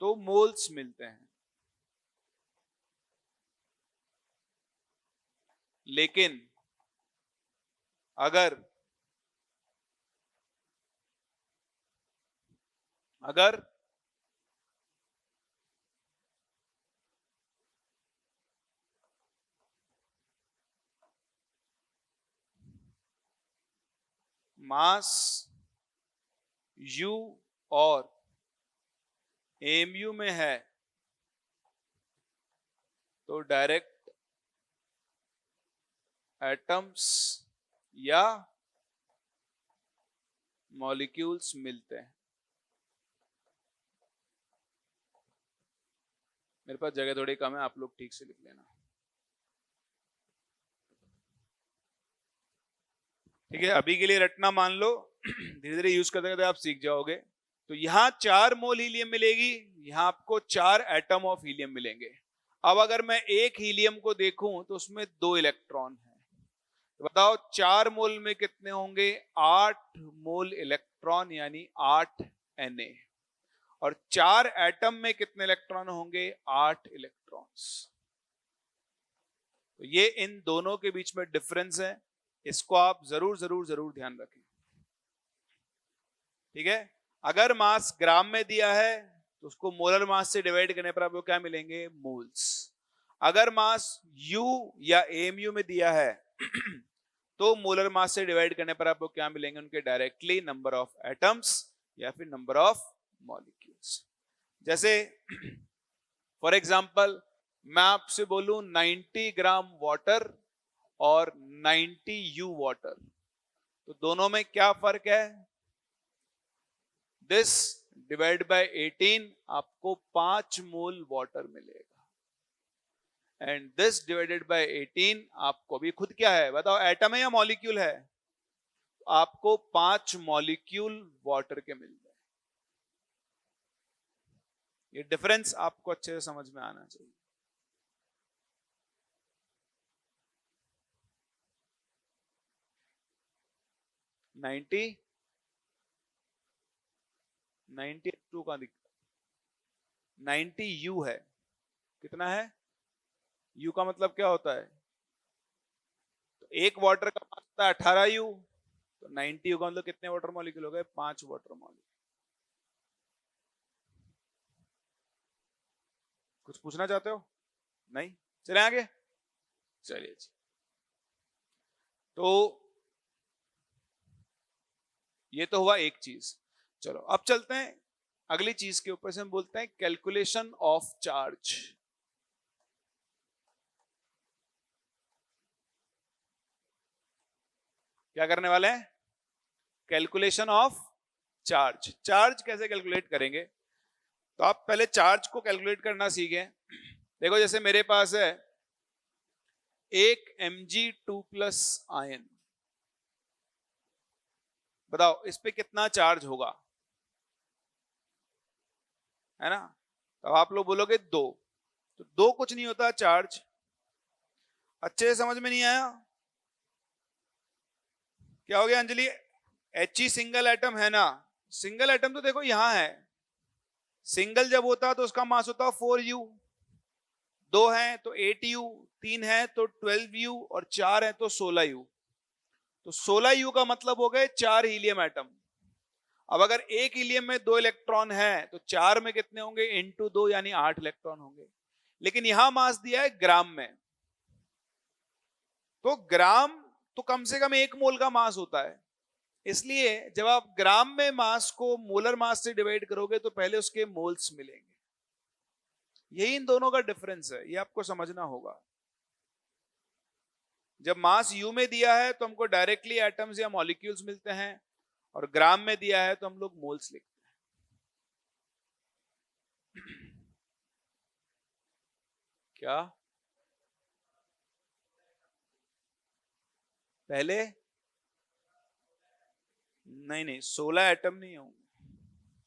तो मोल्स मिलते हैं। लेकिन अगर अगर मास U और AMU में है तो डायरेक्ट एटम्स या मॉलिक्यूल्स मिलते हैं। मेरे पास जगह थोड़ी कम है, आप लोग ठीक से लिख लेना। ठीक है, अभी के लिए रटना मान लो, धीरे धीरे यूज करते करते आप सीख जाओगे। तो यहाँ 4 मोल हीलियम मिलेगी, यहाँ आपको 4 एटम ऑफ हीलियम मिलेंगे। अब अगर मैं एक हीलियम को देखूं तो उसमें 2 इलेक्ट्रॉन है, तो बताओ 4 मोल में कितने होंगे? 8 मोल इलेक्ट्रॉन, यानी 8 Na। और 4 एटम में कितने इलेक्ट्रॉन होंगे? 8 इलेक्ट्रॉन्स। तो ये इन दोनों के बीच में डिफरेंस है, इसको आप जरूर जरूर जरूर ध्यान रखें। ठीक है, अगर मास ग्राम में दिया है तो उसको मोलर मास से डिवाइड करने पर आपको क्या मिलेंगे? मोल्स। अगर मास यू या एमयू में दिया है तो मोलर मास से डिवाइड करने पर आपको क्या मिलेंगे? उनके डायरेक्टली नंबर ऑफ एटम्स या फिर नंबर ऑफ मॉलिक्यूल्स। जैसे फॉर एग्जांपल मैं आपसे बोलूं 90 ग्राम वाटर और 90 यू वाटर, तो दोनों में क्या फर्क है? दिस डिवाइड बाय 18 आपको 5 मोल वाटर मिलेगा, एंड दिस डिवाइडेड बाय 18 आपको भी खुद क्या है बताओ? एटम है या मॉलिक्यूल है? आपको 5 मॉलिक्यूल वाटर के मिल जाए। ये डिफरेंस आपको अच्छे से समझ में आना चाहिए। नाइनटी 92 का दिक्कत, 90 यू है। कितना है? यू का मतलब क्या होता है? तो एक वाटर का मास होता है 18 यू, तो 90 यू का मतलब कितने वाटर मॉलिक्यूल हो गए? 5 वाटर मॉलिक्यूल। कुछ पूछना चाहते हो? नहीं? चले आगे, चलिए जी। तो ये तो हुआ एक चीज। चलो अब चलते हैं अगली चीज के ऊपर से, हम बोलते हैं कैलकुलेशन ऑफ चार्ज। क्या करने वाले हैं? Calculation of charge. चार्ज कैसे कैलकुलेट करेंगे? तो आप पहले चार्ज को कैलकुलेट करना सीखें। देखो जैसे मेरे पास है एक Mg2+ आयन, बताओ इस पे कितना चार्ज होगा? है ना? तो आप लोग बोलोगे 2, तो 2 कुछ नहीं होता चार्ज। अच्छे से समझ में नहीं आया? क्या हो गया अंजलि? He सिंगल एटम है ना? सिंगल एटम तो देखो यहां है, सिंगल जब होता तो उसका मास होता 4u, 2 है तो 8u, 3 है तो 12u, और 4 है तो 16u। तो 16u का मतलब हो गए 4 हीलियम एटम। अब अगर एक हीलियम में 2 इलेक्ट्रॉन है तो 4 में कितने होंगे? इंटू 2, यानी 8 इलेक्ट्रॉन होंगे। लेकिन यहां मास दिया है ग्राम में, तो ग्राम तो कम से कम 1 मोल का मास होता है। इसलिए जब आप ग्राम में मास को मोलर मास से डिवाइड करोगे तो पहले उसके मोल्स मिलेंगे। यही इन दोनों का डिफरेंस है, ये आपको समझना होगा। जब मास यू में दिया है तो हमको डायरेक्टली एटम्स या मॉलिक्यूल्स मिलते हैं, और ग्राम में दिया है तो हम लोग मोल्स लिखते हैं। क्या पहले? नहीं नहीं, 16 एटम नहीं होंगे।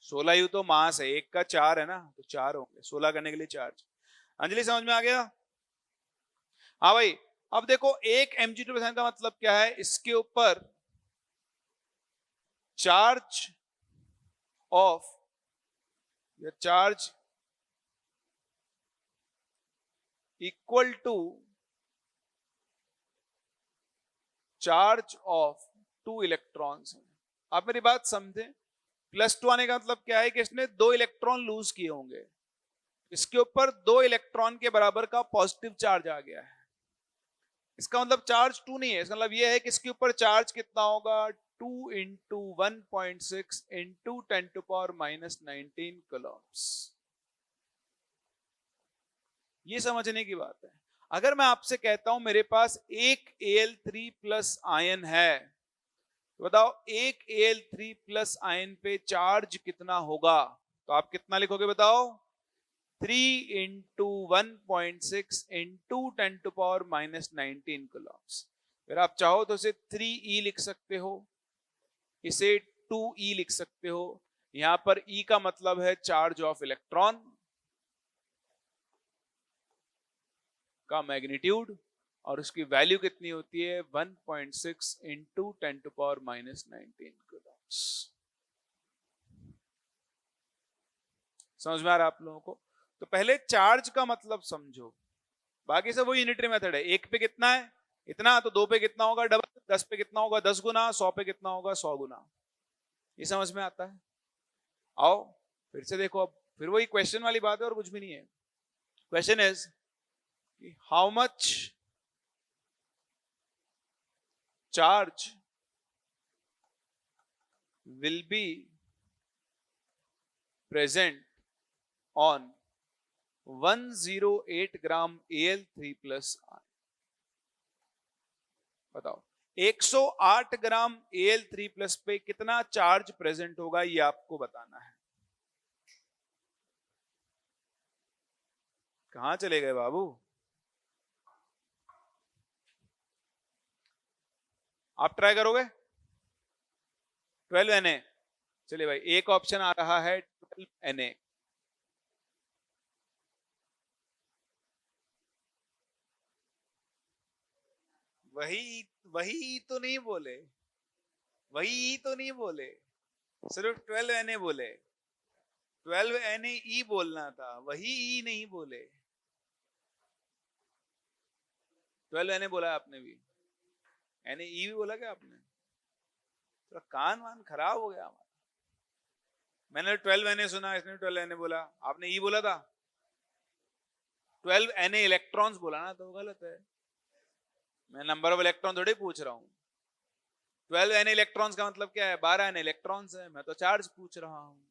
16 यू तो मास है, एक का 4 है ना, तो 4 होंगे 16 करने के लिए चार्ज। अंजलि समझ में आ गया? हाँ भाई। अब देखो एक Mg2+ का मतलब क्या है? इसके ऊपर चार्ज ऑफ या charge equal to charge of 2 electrons. आप मेरी बात समझे? +2 आने का मतलब क्या है? कि इसने 2 इलेक्ट्रॉन लूज किए होंगे, इसके ऊपर 2 इलेक्ट्रॉन के बराबर का पॉजिटिव चार्ज आ गया है। इसका मतलब चार्ज 2 नहीं है, इसका मतलब यह है कि इसके ऊपर चार्ज कितना होगा? 2 इंटू 1.6 इंटू 10⁻⁻19 कूलम्ब्स। ये समझने की बात है। अगर मैं आपसे कहता हूं मेरे पास एक Al3+ आयन है, तो बताओ एक Al3+ आयन पे चार्ज कितना होगा? तो आप कितना लिखोगे बताओ? 3 इंटू 1.6 इंटू 10⁻⁻19 कूलम्स। फिर आप चाहो तो इसे 3e लिख सकते हो, इसे 2e लिख सकते हो। यहां पर e का मतलब है चार्ज ऑफ इलेक्ट्रॉन का मैग्नीट्यूड, और उसकी वैल्यू कितनी होती है 1.6 इंटू 10⁻⁻19 कूलम्स। समझ में आ रहा है आप लोगों को? तो पहले चार्ज का मतलब समझो, बाकी सब वो यूनिटरी मेथड है। 1 पे कितना है इतना, तो 2 पे कितना होगा डबल, 10 पे कितना होगा 10 गुना, 100 पे कितना होगा 100 गुना। ये समझ में आता है? आओ फिर से देखो, अब फिर वही क्वेश्चन वाली बात है और कुछ भी नहीं है। Question is how much charge will be present on 108 gram Al3 plus ion। बताओ 108 ग्राम Al3 प्लस पे कितना चार्ज प्रेजेंट होगा, ये आपको बताना है। कहां चले गए बाबू? आप ट्राई करोगे? 12 Na। चलिए भाई, एक ऑप्शन आ रहा है 12 Na। वही वही तो नहीं बोले, वही तो नहीं बोले, सिर्फ 12 Na बोले। 12 NaE बोलना था, वही ई नहीं बोले। 12 Na बोला आपने भी, NaE भी बोला क्या आपने? तो कान वान खराब हो गया हमारा। मैंने 12 Na सुना, इसने 12 Na बोला, आपने ई बोला था। 12 Na इलेक्ट्रॉन्स बोला ना, तो गलत है। मैं नंबर ऑफ इलेक्ट्रॉन थोड़ी पूछ रहा हूँ। 12 Na इलेक्ट्रॉन्स का मतलब क्या है? 12 Na इलेक्ट्रॉन्स है, मैं तो चार्ज पूछ रहा हूँ।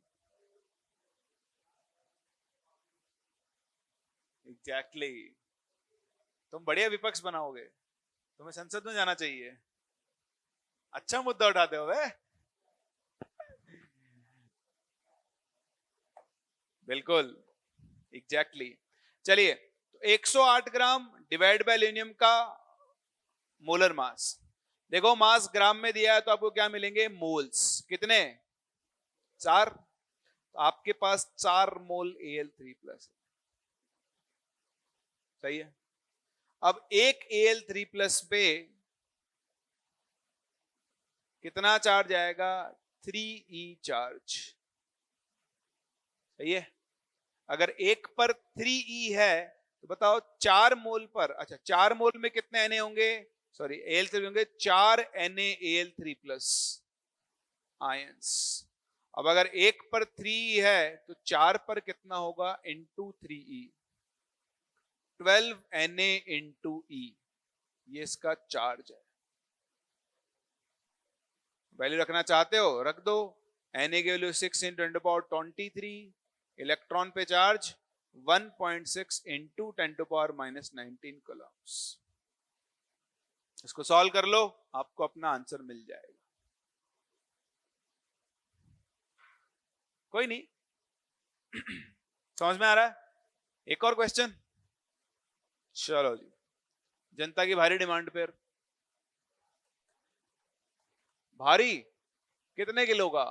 एग्जैक्टली तुम बढ़िया विपक्ष बनाओगे, तुम्हें संसद में जाना चाहिए। अच्छा मुद्दा उठाते हो वे। बिल्कुल एग्जैक्टली। चलिए, तो 108 ग्राम डिवाइड बाय एल्यूमिनियम का मोलर मास। देखो मास ग्राम में दिया है तो आपको क्या मिलेंगे? मोल्स। कितने? 4। तो आपके पास 4 मोल Al3 प्लस। सही है। अब एक Al3 प्लस पे कितना चार्ज आएगा? 3e charge. सही है। अगर एक पर 3e है तो बताओ 4 मोल पर, अच्छा 4 मोल में कितने Na होंगे? सॉरी Al3 होंगे 4 NaAl3 प्लस आयंस। अब अगर एक पर 3e है तो 4 पर कितना होगा? Into 3e, 12 Na into e। ये इसका चार्ज है। वैल्यू रखना चाहते हो रख दो। Na की वैल्यू 6 इंटू 10⁻23, इलेक्ट्रॉन पे चार्ज 1.6 इंटू 10⁻⁻19 कूलम्स। इसको सॉल्व कर लो, आपको अपना आंसर मिल जाएगा। कोई नहीं समझ में आ रहा है? एक और क्वेश्चन। चलो जी, जनता की भारी डिमांड पर। भारी कितने किलो का?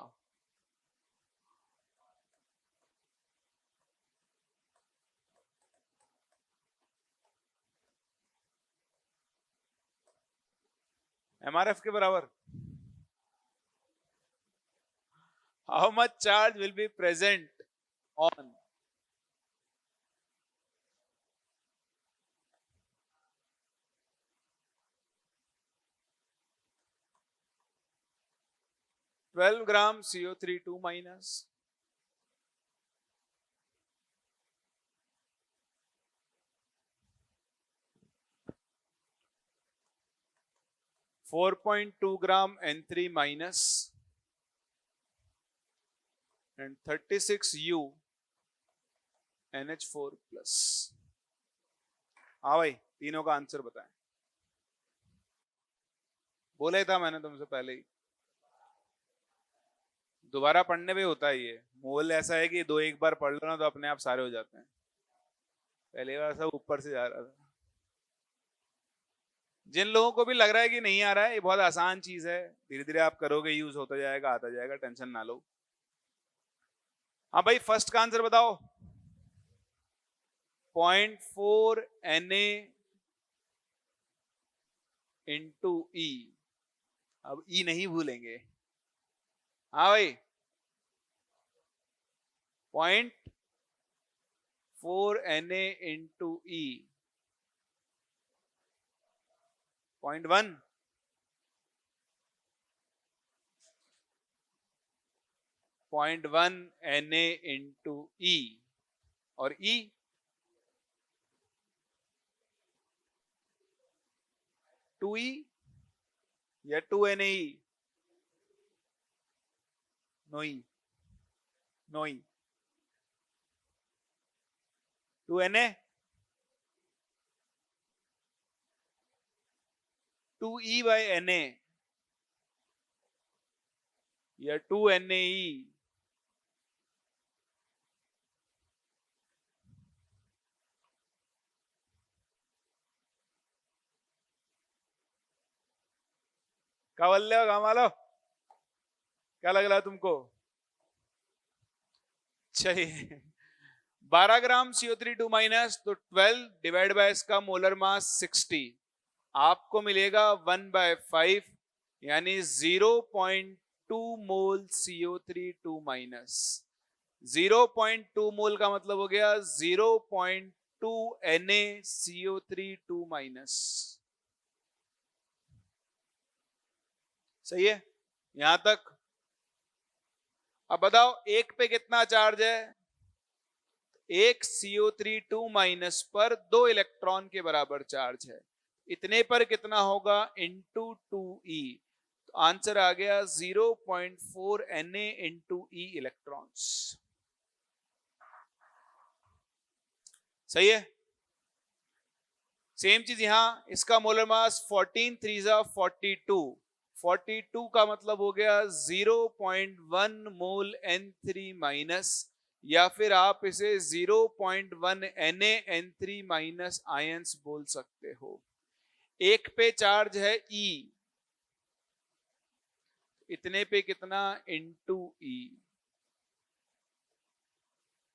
MRF के बराबर। How much charge will be present on 12 gram CO3 2 minus 4.2 gram N3 minus and 36U NH4 plus. हाँ भाई, तीनों का आंसर बताएं। बोला ही था मैंने तुमसे पहले ही, दोबारा पढ़ने पे होता है ये। मोल ऐसा है कि दो एक बार पढ़ लो ना तो अपने आप सारे हो जाते हैं। पहली बार सब ऊपर से जा रहा था। जिन लोगों को भी लग रहा है कि नहीं आ रहा है, ये बहुत आसान चीज है, धीरे धीरे आप करोगे, यूज होता जाएगा, आता जाएगा, टेंशन ना लो। हाँ भाई, फर्स्ट का आंसर बताओ। 0.4 Na इंटू ई। अब ई नहीं भूलेंगे। हाँ भाई, 0.4 Na इंटू ई। 0.1। 0.1 Na इंटू ई। और ई 2e या 2 Na। नोई, नोई, 2 Na, 2e/Na या 2 NaE। क्या बोल रहे हो काम वालों, क्या लग रहा है तुमको? चलिए, 12 ग्राम CO3 माइनस, तो 12 डिवाइड बाय इसका मोलर मास 60, आपको मिलेगा 1/5 यानी 0.2 मोल CO3 माइनस। 0.2 मोल का मतलब हो गया 0.2 NaCO3 माइनस। सही है यहां तक? अब बताओ एक पे कितना चार्ज है? एक CO3 माइनस पर 2 इलेक्ट्रॉन के बराबर चार्ज है। इतने पर कितना होगा? Into 2e। तो आंसर आ गया 0.4 Na इंटू ई इलेक्ट्रॉन्स। सही है। सेम चीज यहां, इसका मोलर मास 14 3 42। 42 का मतलब हो गया 0.1 मोल N3 माइनस, या फिर आप इसे 0.1 NaN3 माइनस आयंस बोल सकते हो। एक पे चार्ज है E, इतने पे कितना? Into E।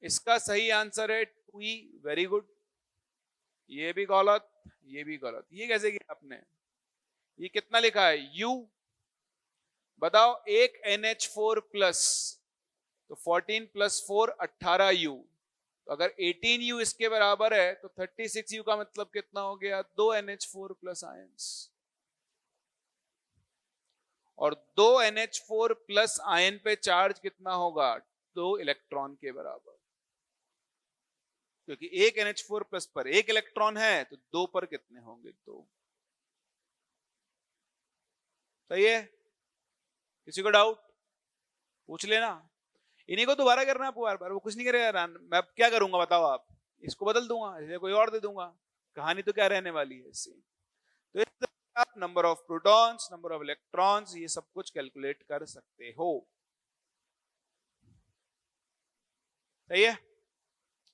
इसका सही आंसर है 2E। Very good. ये भी गलत, ये भी गलत। ये कैसे किया आपने? ये कितना लिखा है? U। बताओ, एक NH4 प्लस, तो 14 प्लस 4 18U। तो अगर 18U इसके बराबर है तो 36U का मतलब कितना हो गया? 2 NH4 प्लस आयंस। और 2 NH4 प्लस आयन पे चार्ज कितना होगा? 2 इलेक्ट्रॉन के बराबर, क्योंकि एक NH4 प्लस पर एक इलेक्ट्रॉन है, तो 2 पर कितने होंगे? 2। सही है। किसी को डाउट पूछ लेना, इन्हीं को दोबारा करना है बार बार, वो कुछ नहीं करेगा। मैं क्या करूंगा बताओ आप? इसको बदल दूंगा, इसे कोई और दे दूंगा, कहानी तो क्या रहने वाली है इससे। तो इस तरह आप number of protons, number of electrons, ये सब कुछ कैलकुलेट कर सकते हो। सही है।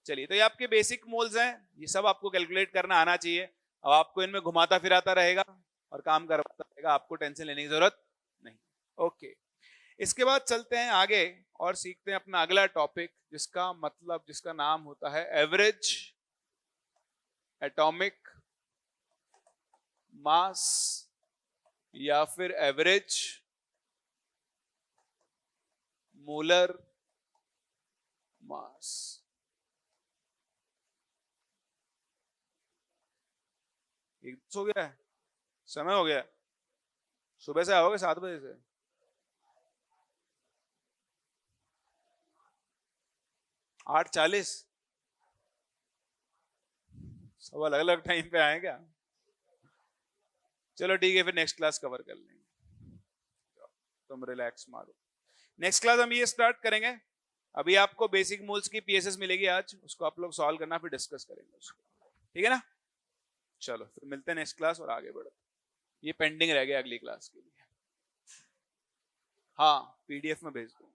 चलिए, तो ये आपके बेसिक मोल्स हैं, ये सब आपको कैलकुलेट करना आना चाहिए। अब आपको इनमें घुमाता फिराता रहेगा और काम करवाता रहेगा, आपको टेंशन लेने की जरूरत नहीं। ओके, इसके बाद चलते हैं आगे और सीखते हैं अपना अगला टॉपिक, जिसका मतलब, जिसका नाम होता है एवरेज एटॉमिक मास या फिर एवरेज मोलर मास। एक हो गया है, समय हो गया, सुबह से आओगे 7 बजे से? 8:40? सब अलग अलग टाइम पे आए क्या? चलो ठीक है, फिर नेक्स्ट क्लास कवर कर लेंगे, तुम रिलैक्स मारो। नेक्स्ट क्लास हम ये स्टार्ट करेंगे। अभी आपको बेसिक मोल्स की पीएसएस मिलेगी आज, उसको आप लोग सॉल्व करना, फिर डिस्कस करेंगे उसको। ठीक है ना? चलो फिर मिलते हैं नेक्स्ट क्लास और आगे बढ़ते। ये पेंडिंग रह गया अगली क्लास के लिए। हाँ, पीडीएफ में भेज दो।